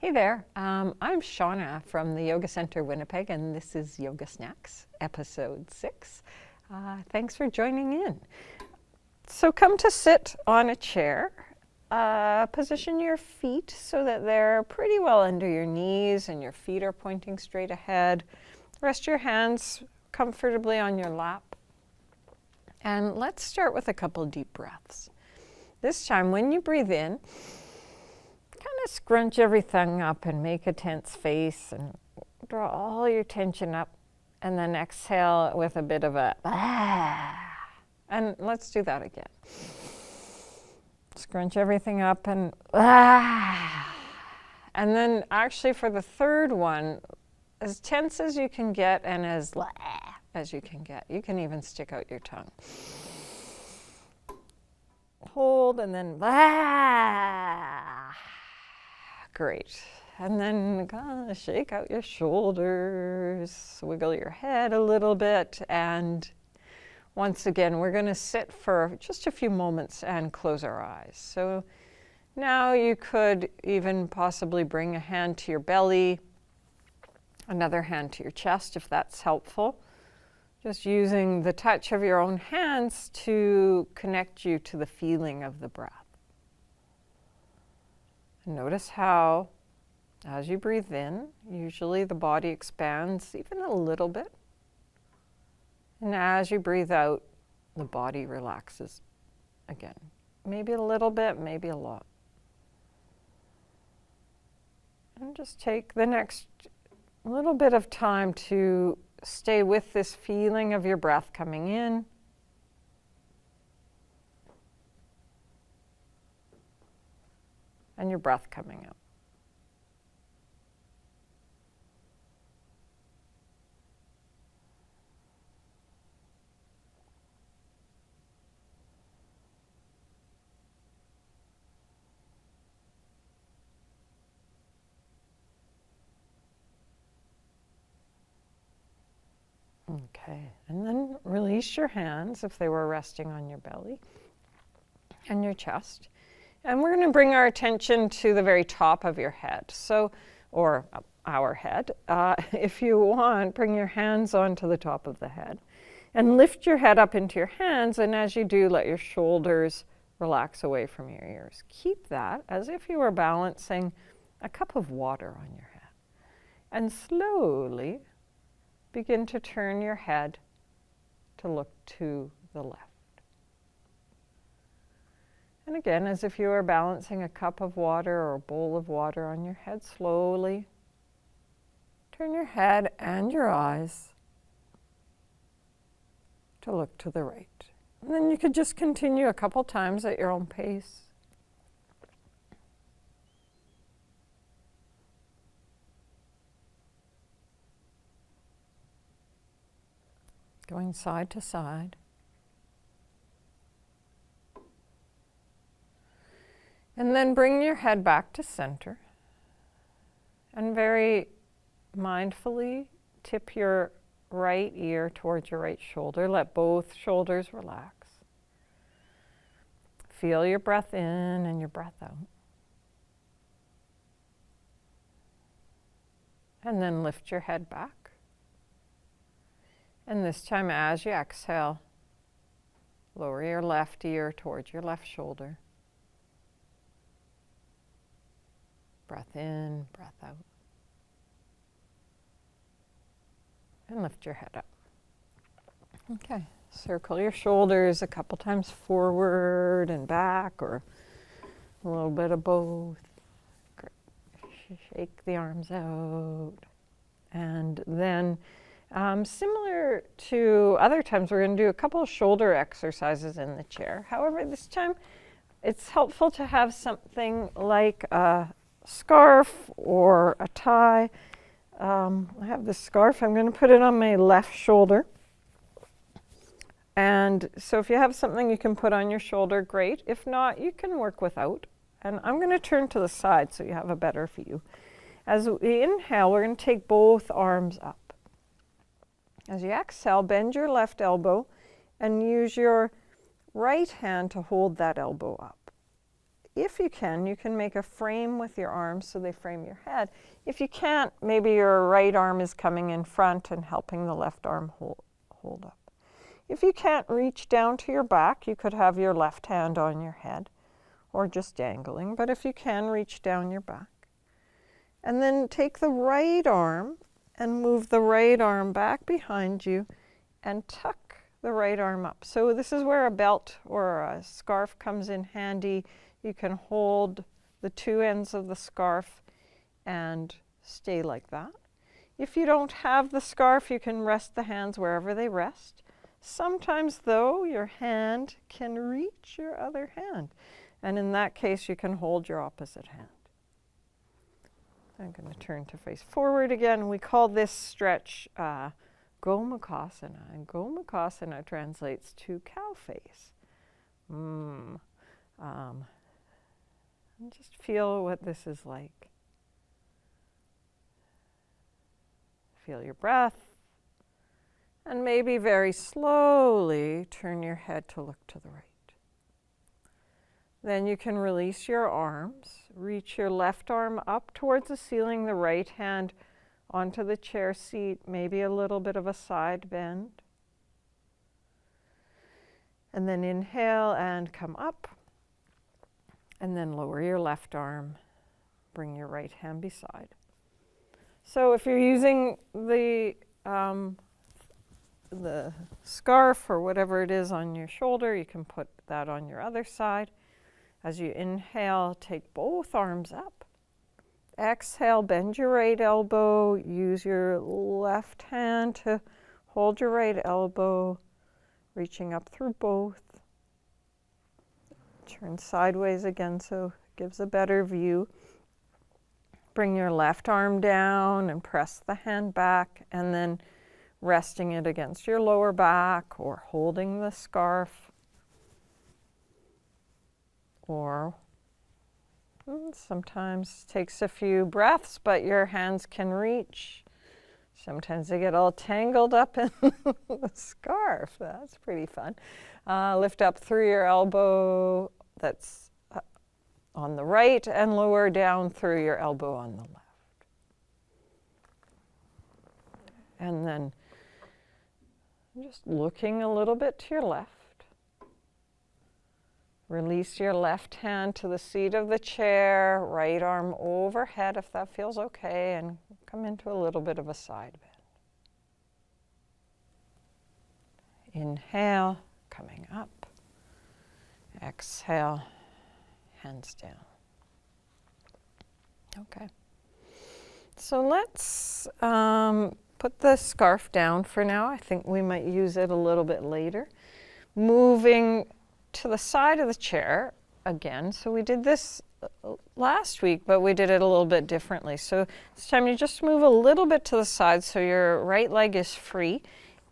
Hey there, I'm Shauna from the Yoga Center Winnipeg, and this is Yoga Snacks, episode 6. Thanks for joining in. So come to sit on a chair. Position your feet so that they're pretty well under your knees and your feet are pointing straight ahead. Rest your hands comfortably on your lap. And let's start with a couple deep breaths. This time, when you breathe in, kind of scrunch everything up and make a tense face and draw all your tension up, and then exhale with a bit of a and let's do that again. Scrunch everything up and and then actually for the third one, as tense as you can get and as you can get. You can even stick out your tongue. Hold and then great. And then shake out your shoulders, wiggle your head a little bit, and once again, we're going to sit for just a few moments and close our eyes. So now you could even possibly bring a hand to your belly, another hand to your chest if that's helpful. Just using the touch of your own hands to connect you to the feeling of the breath. Notice how, as you breathe in, usually the body expands even a little bit. And as you breathe out, the body relaxes again. Maybe a little bit, maybe a lot. And just take the next little bit of time to stay with this feeling of your breath coming in and your breath coming out. Okay, and then release your hands if they were resting on your belly and your chest. And we're going to bring our attention to the very top of your head, or our head. If you want, bring your hands onto the top of the head and lift your head up into your hands. And as you do, let your shoulders relax away from your ears. Keep that as if you were balancing a cup of water on your head. And slowly begin to turn your head to look to the left. And again, as if you were balancing a cup of water or a bowl of water on your head, slowly turn your head and your eyes to look to the right. And then you could just continue a couple times at your own pace. Going side to side. And then bring your head back to center. And very mindfully tip your right ear towards your right shoulder. Let both shoulders relax. Feel your breath in and your breath out. And then lift your head back. And this time, as you exhale, lower your left ear towards your left shoulder. Breath in, breath out. And lift your head up. Okay, circle your shoulders a couple times forward and back, or a little bit of both. Great. Shake the arms out. And then similar to other times, we're going to do a couple of shoulder exercises in the chair. However, this time it's helpful to have something like a scarf or a tie. I have this scarf. I'm going to put it on my left shoulder. And so if you have something you can put on your shoulder, great. If not, you can work without. And I'm going to turn to the side so you have a better view. As we inhale, we're going to take both arms up. As you exhale, bend your left elbow and use your right hand to hold that elbow up. if you can make a frame with your arms so they frame your head. If you can't, maybe your right arm is coming in front and helping the left arm hold up. If you can't reach down to your back, you could have your left hand on your head or just dangling, but if you can, reach down your back. And then take the right arm and move the right arm back behind you and tuck the right arm up. So this is where a belt or a scarf comes in handy. You can hold the two ends of the scarf and stay like that. If you don't have the scarf, you can rest the hands wherever they rest. Sometimes, though, your hand can reach your other hand, and in that case, you can hold your opposite hand. I'm going to turn to face forward again. We call this stretch Gomukhasana, and Gomukhasana translates to cow face. And just feel what this is like. Feel your breath. And maybe very slowly turn your head to look to the right. Then you can release your arms. Reach your left arm up towards the ceiling, the right hand onto the chair seat, maybe a little bit of a side bend. And then inhale and come up. And then lower your left arm. Bring your right hand beside. So if you're using the scarf or whatever it is on your shoulder, you can put that on your other side. As you inhale, take both arms up. Exhale, bend your right elbow. Use your left hand to hold your right elbow, reaching up through both. Turn sideways again so it gives a better view. Bring your left arm down and press the hand back, and then resting it against your lower back or holding the scarf. Or sometimes takes a few breaths, but your hands can reach. Sometimes they get all tangled up in the scarf. That's pretty fun. Lift up through your elbow that's on the right and lower down through your elbow on the left. And then just looking a little bit to your left. Release your left hand to the seat of the chair, right arm overhead if that feels okay, and come into a little bit of a side bend. Inhale, coming up. Exhale, hands down. Okay. So let's put the scarf down for now. I think we might use it a little bit later. Moving to the side of the chair again. So we did this last week, but we did it a little bit differently. So this time you just move a little bit to the side so your right leg is free,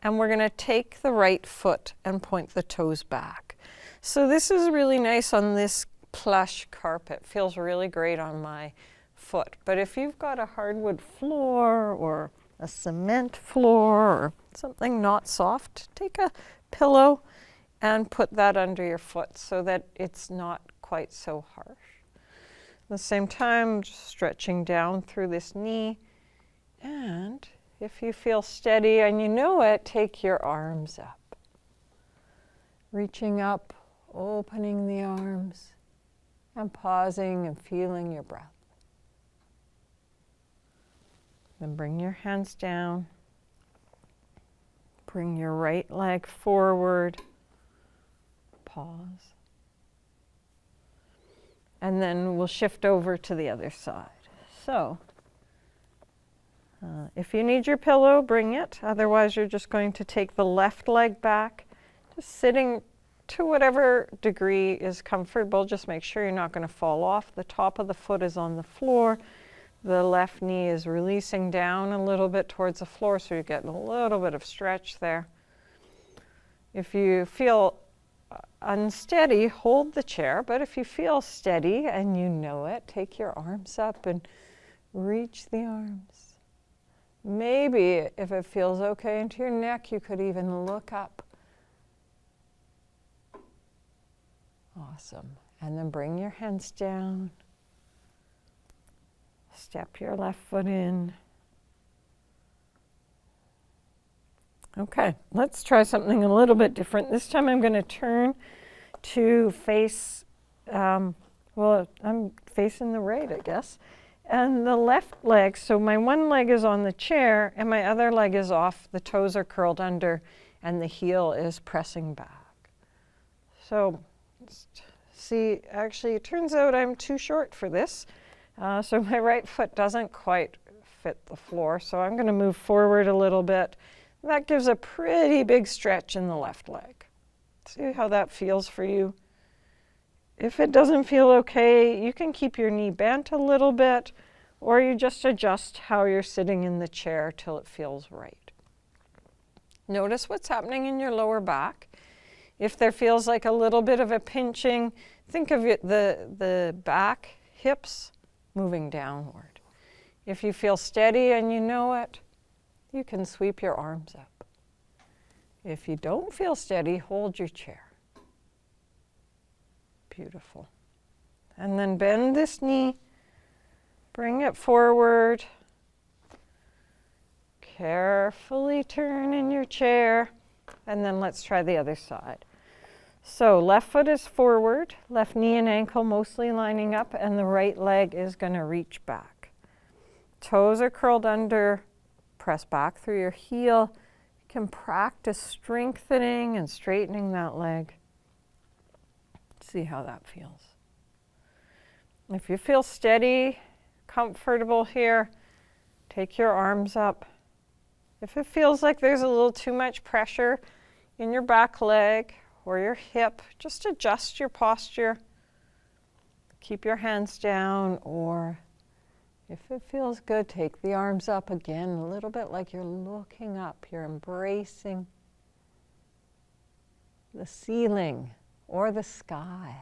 and we're going to take the right foot and point the toes back. So this is really nice on this plush carpet. Feels really great on my foot. But if you've got a hardwood floor or a cement floor or something not soft, take a pillow and put that under your foot so that it's not quite so harsh. At the same time, just stretching down through this knee. And if you feel steady and you know it, take your arms up. Reaching up, opening the arms, and pausing and feeling your breath. Then bring your hands down. Bring your right leg forward. Pause. And then we'll shift over to the other side. So, if you need your pillow, bring it. Otherwise, you're just going to take the left leg back, just sitting to whatever degree is comfortable. Just make sure you're not going to fall off. The top of the foot is on the floor. The left knee is releasing down a little bit towards the floor, so you're getting a little bit of stretch there. If you feel unsteady, hold the chair, but if you feel steady and you know it, take your arms up and reach the arms. Maybe if it feels okay into your neck, you could even look up. Awesome. And then bring your hands down. Step your left foot in. Okay, let's try something a little bit different. This time I'm going to turn to face, well, I'm facing the right, I guess. And the left leg, so my one leg is on the chair and my other leg is off. The toes are curled under and the heel is pressing back. So, see, actually it turns out I'm too short for this. So my right foot doesn't quite fit the floor. So I'm going to move forward a little bit. That gives a pretty big stretch in the left leg. See how that feels for you? If it doesn't feel okay, you can keep your knee bent a little bit, or you just adjust how you're sitting in the chair till it feels right. Notice what's happening in your lower back. If there feels like a little bit of a pinching, think of it, the back, hips moving downward. If you feel steady and you know it, you can sweep your arms up. If you don't feel steady, hold your chair. Beautiful. And then bend this knee, bring it forward. Carefully turn in your chair, and then let's try the other side. So left foot is forward, left knee and ankle mostly lining up, and the right leg is going to reach back. Toes are curled under. Press back through your heel. You can practice strengthening and straightening that leg. See how that feels. If you feel steady, comfortable here, take your arms up. If it feels like there's a little too much pressure in your back leg or your hip, just adjust your posture. Keep your hands down, or if it feels good, take the arms up again, a little bit like you're looking up. You're embracing the ceiling or the sky.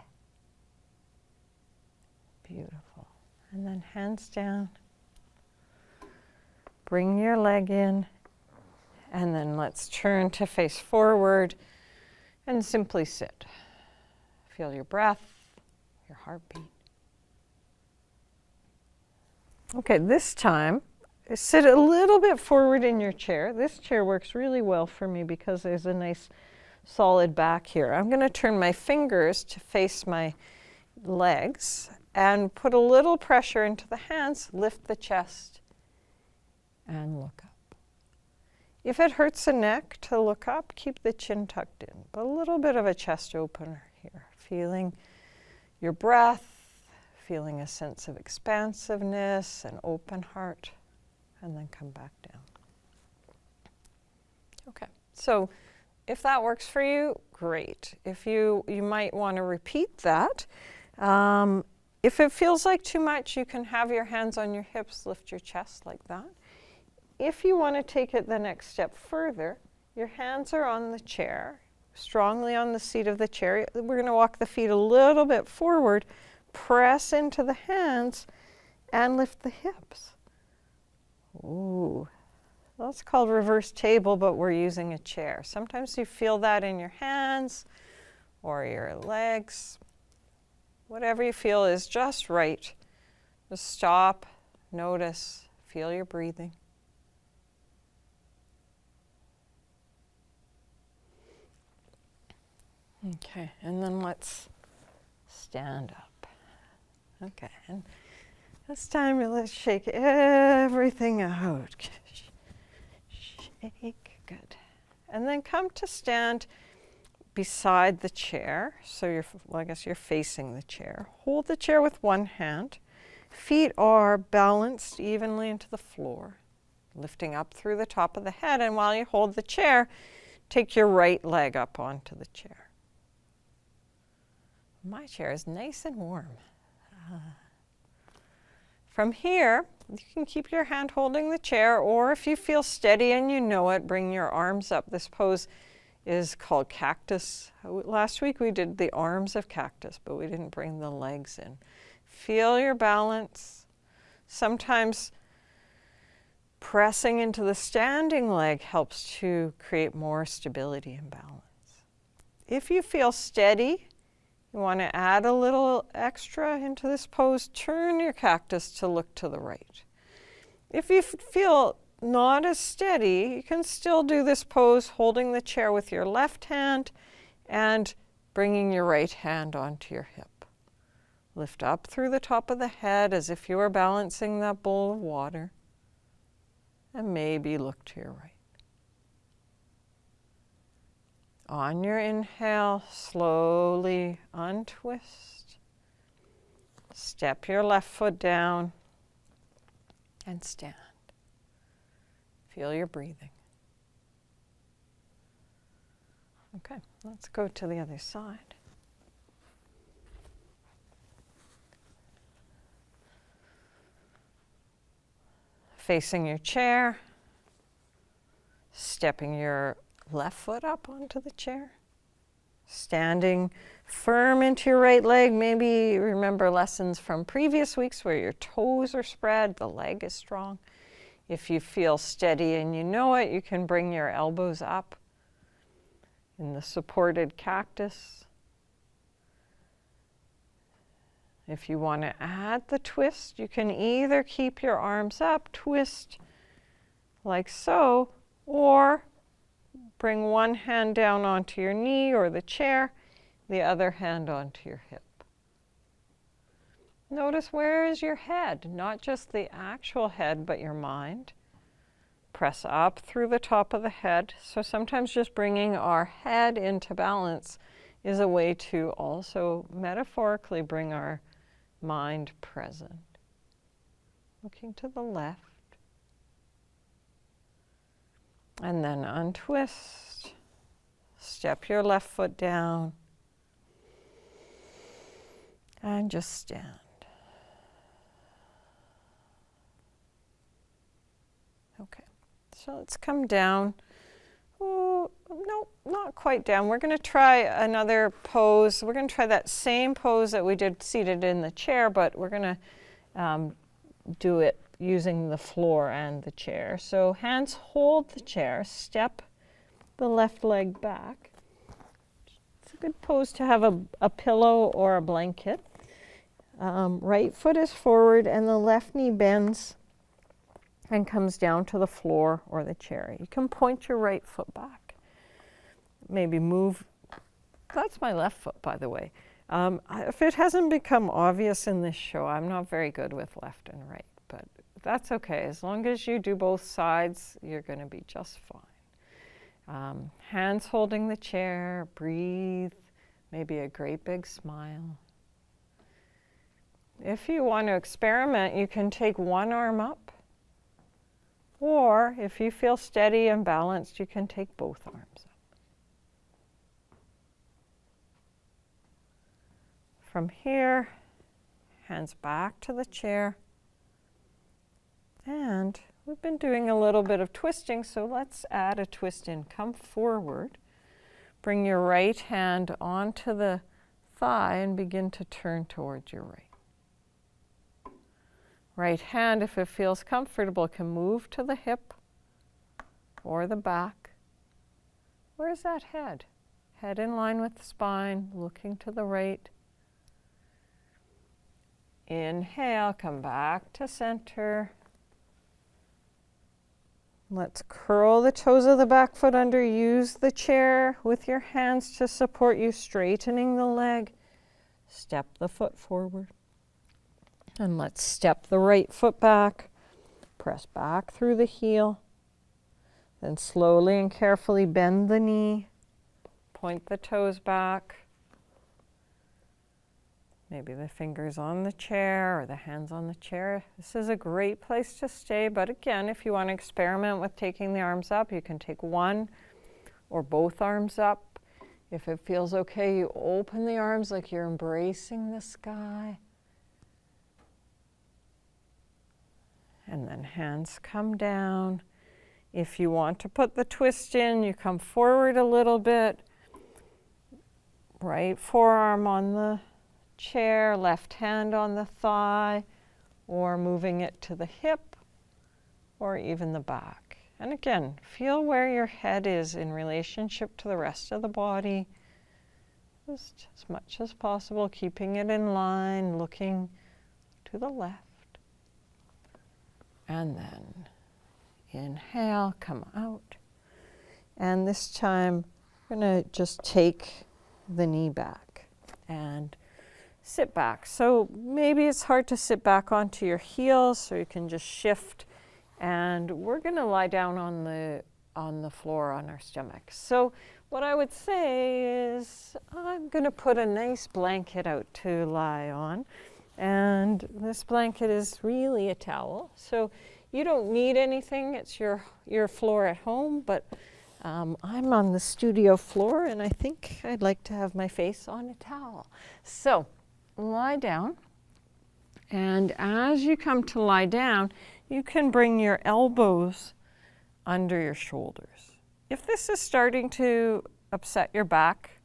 Beautiful. And then hands down. Bring your leg in. And then let's turn to face forward and simply sit. Feel your breath, your heartbeat. Okay, this time, sit a little bit forward in your chair. This chair works really well for me because there's a nice solid back here. I'm going to turn my fingers to face my legs and put a little pressure into the hands, lift the chest, and look up. If it hurts the neck to look up, keep the chin tucked in, but a little bit of a chest opener here, feeling your breath, feeling a sense of expansiveness, an open heart, and then come back down. Okay, so if that works for you, great. If you might want to repeat that. If it feels like too much, you can have your hands on your hips, lift your chest like that. If you want to take it the next step further, your hands are on the chair, strongly on the seat of the chair. We're going to walk the feet a little bit forward, press into the hands, and lift the hips. Ooh, that's called reverse table, but we're using a chair. Sometimes you feel that in your hands or your legs. Whatever you feel is just right. Just stop, notice, feel your breathing. Okay, and then let's stand up. Okay, and this time let's shake everything out. Shake, good. And then come to stand beside the chair. So I guess you're facing the chair. Hold the chair with one hand. Feet are balanced evenly into the floor, lifting up through the top of the head. And while you hold the chair, take your right leg up onto the chair. My chair is nice and warm. From here, you can keep your hand holding the chair, or if you feel steady and you know it, bring your arms up. This pose is called cactus. Last week we did the arms of cactus, but we didn't bring the legs in. Feel your balance. Sometimes pressing into the standing leg helps to create more stability and balance. If you feel steady, You want to add a little extra into this pose, turn your cactus to look to the right. If you feel not as steady, you can still do this pose holding the chair with your left hand and bringing your right hand onto your hip. Lift up through the top of the head as if you were balancing that bowl of water, and maybe look to your right. On your inhale, slowly untwist. Step your left foot down and stand. Feel your breathing. Okay, let's go to the other side. Facing your chair, stepping your left foot up onto the chair, standing firm into your right leg. Maybe remember lessons from previous weeks where your toes are spread, the leg is strong. If you feel steady and you know it, you can bring your elbows up in the supported cactus. If you want to add the twist, you can either keep your arms up, twist like so, or bring one hand down onto your knee or the chair, the other hand onto your hip. Notice where is your head, not just the actual head, but your mind. Press up through the top of the head. So sometimes just bringing our head into balance is a way to also metaphorically bring our mind present. Looking to the left. And then untwist. Step your left foot down. And just stand. Okay, so let's come down. Oh, no, not quite down. We're going to try another pose. We're going to try that same pose that we did seated in the chair, but we're going to do it using the floor and the chair. So hands hold the chair, step the left leg back. It's a good pose to have a pillow or a blanket. Right foot is forward and the left knee bends and comes down to the floor or the chair. You can point your right foot back. Maybe move. That's my left foot, by the way. If it hasn't become obvious in this show, I'm not very good with left and right, but that's okay. As long as you do both sides, you're going to be just fine. Hands holding the chair, breathe, maybe a great big smile. If you want to experiment, you can take one arm up, or if you feel steady and balanced, you can take both arms up. From here, hands back to the chair. And we've been doing a little bit of twisting, so let's add a twist in. Come forward. Bring your right hand onto the thigh and begin to turn towards your right. Right hand, if it feels comfortable, can move to the hip or the back. Where's that head? Head in line with the spine, looking to the right. Inhale, come back to center. Let's curl the toes of the back foot under. Use the chair with your hands to support you, straightening the leg. Step the foot forward. And let's step the right foot back. Press back through the heel. Then slowly and carefully bend the knee. Point the toes back. Maybe the fingers on the chair or the hands on the chair. This is a great place to stay, but again, if you want to experiment with taking the arms up, you can take one or both arms up. If it feels okay, you open the arms like you're embracing the sky. And then hands come down. If you want to put the twist in, you come forward a little bit. Right forearm on the chair, left hand on the thigh, or moving it to the hip, or even the back. And again, feel where your head is in relationship to the rest of the body. just as much as possible, keeping it in line, looking to the left. And then inhale, come out. And this time, we're going to just take the knee back and sit back. So maybe it's hard to sit back onto your heels, so you can just shift. And we're going to lie down on the floor on our stomach. So what I would say is I'm going to put a nice blanket out to lie on. And this blanket is really a towel. So you don't need anything. It's your floor at home, but I'm on the studio floor, and I think I'd like to have my face on a towel. So lie down, and as you come to lie down, you can bring your elbows under your shoulders. If this is starting to upset your back,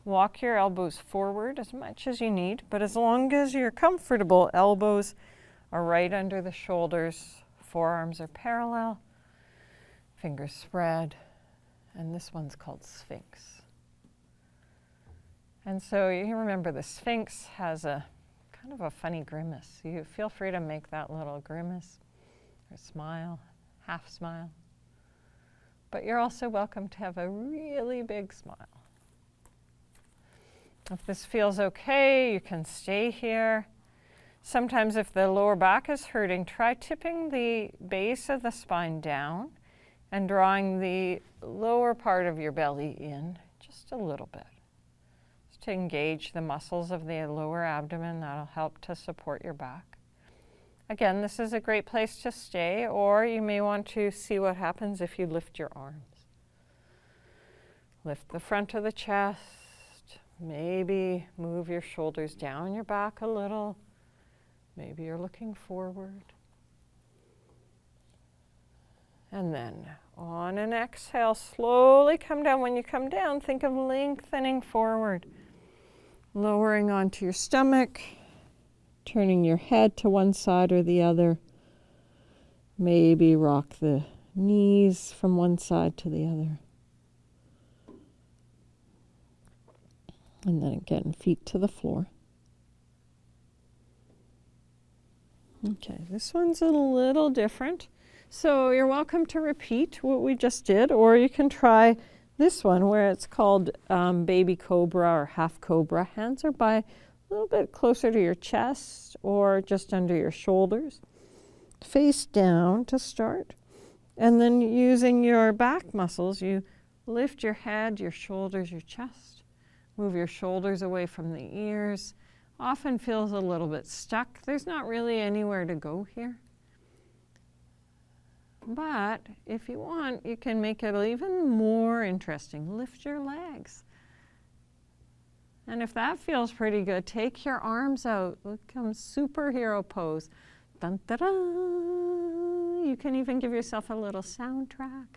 walk your elbows forward as much as you need, but as long as you're comfortable, elbows are right under the shoulders, forearms are parallel, fingers spread, and this one's called Sphinx. And so you remember the Sphinx has a kind of a funny grimace. You feel free to make that little grimace or smile, half smile. But you're also welcome to have a really big smile. If this feels okay, you can stay here. Sometimes if the lower back is hurting, try tipping the base of the spine down and drawing the lower part of your belly in just a little bit. Just to engage the muscles of the lower abdomen, that'll help to support your back. Again, this is a great place to stay, or you may want to see what happens if you lift your arms. Lift the front of the chest, maybe move your shoulders down your back a little. Maybe you're looking forward. And then on an exhale, slowly come down. When you come down, think of lengthening forward, lowering onto your stomach, turning your head to one side or the other. Maybe rock the knees from one side to the other. And then again, feet to the floor. Okay, this one's a little different. So you're welcome to repeat what we just did, or you can try this one where it's called baby cobra or half cobra. Hands are by a little bit closer to your chest or just under your shoulders. Face down to start. And then using your back muscles, you lift your head, your shoulders, your chest. Move your shoulders away from the ears. Often feels a little bit stuck. There's not really anywhere to go here. But if you want, you can make it even more interesting. Lift your legs. And if that feels pretty good, take your arms out. Become superhero pose. Dun, da, da. You can even give yourself a little soundtrack.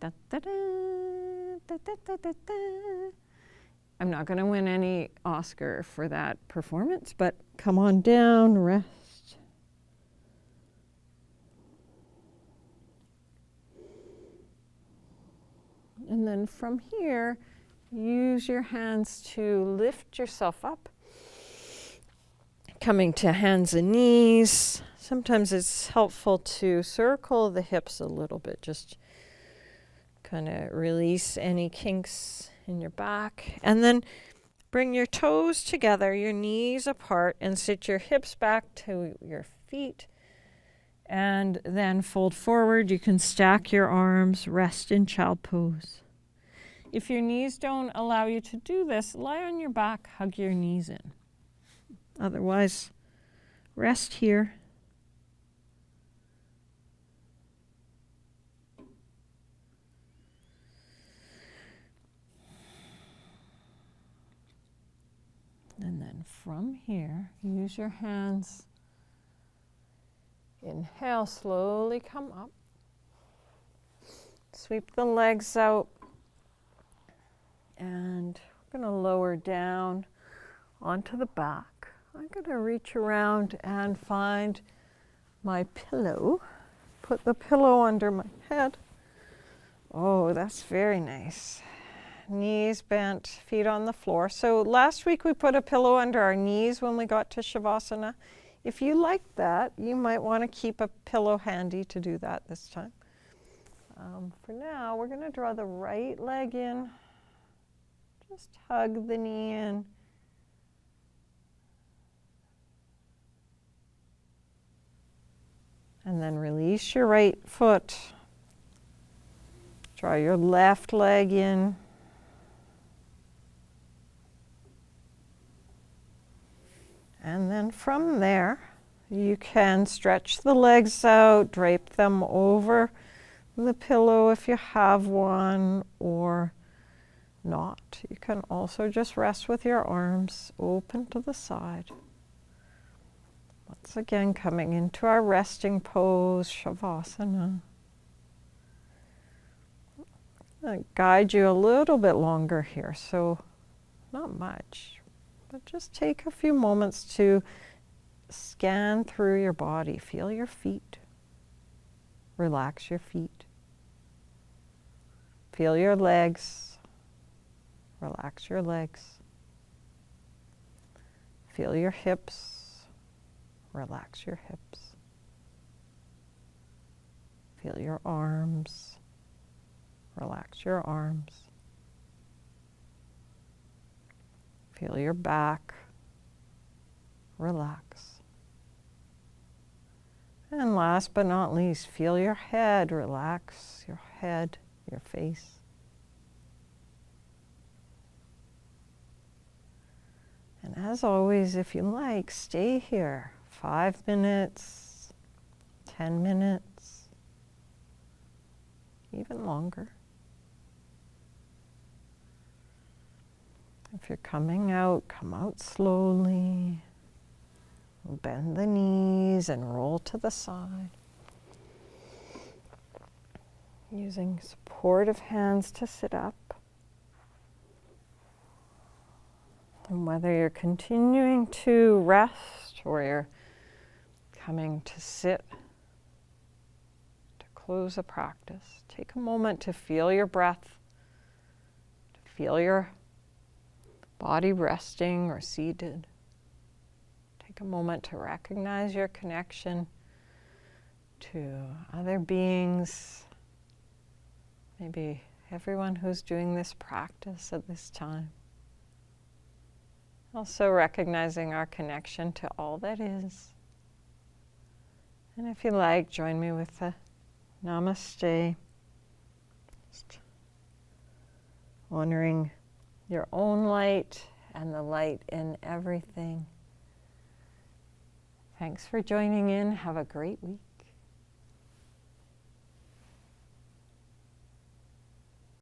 Da, da, da, da, da, da, da, da. I'm not going to win any Oscar for that performance, but come on down, rest. And then from here, use your hands to lift yourself up. Coming to hands and knees. Sometimes it's helpful to circle the hips a little bit, just kind of release any kinks in your back. And then bring your toes together, your knees apart, and sit your hips back to your feet. And then fold forward. You can stack your arms, rest in child pose. If your knees don't allow you to do this, lie on your back, hug your knees in. Otherwise, rest here. And then from here, use your hands. Inhale, slowly come up. Sweep the legs out. And we're going to lower down onto the back. I'm going to reach around and find my pillow. Put the pillow under my head. Oh, that's very nice. knees bent, feet on the floor. So last week we put a pillow under our knees when we got to Shavasana. If you like that, you might want to keep a pillow handy to do that this time. For now, we're going to draw the right leg in. Just hug the knee in. And then release your right foot. Draw your left leg in. And then from there, you can stretch the legs out, drape them over the pillow if you have one, or not. You can also just rest with your arms open to the side. Once again, coming into our resting pose, Shavasana. I'll guide you a little bit longer here, so not much, but just take a few moments to scan through your body. Feel your feet. Relax your feet. Feel your legs. Relax your legs. Feel your hips. Relax your hips. Feel your arms. Relax your arms. Feel your back. Relax. And last but not least, feel your head. Relax your head, your face. And as always, if you like, stay here 5 minutes, 10 minutes, even longer. If you're coming out, come out slowly. Bend the knees and roll to the side. Using supportive hands to sit up. And whether you're continuing to rest or you're coming to sit to close a practice, take a moment to feel your breath, to feel your body resting or seated. Take a moment to recognize your connection to other beings, maybe everyone who's doing this practice at this time. Also recognizing our connection to all that is. And if you like, join me with the Namaste. Just honoring your own light and the light in everything. Thanks for joining in. Have a great week.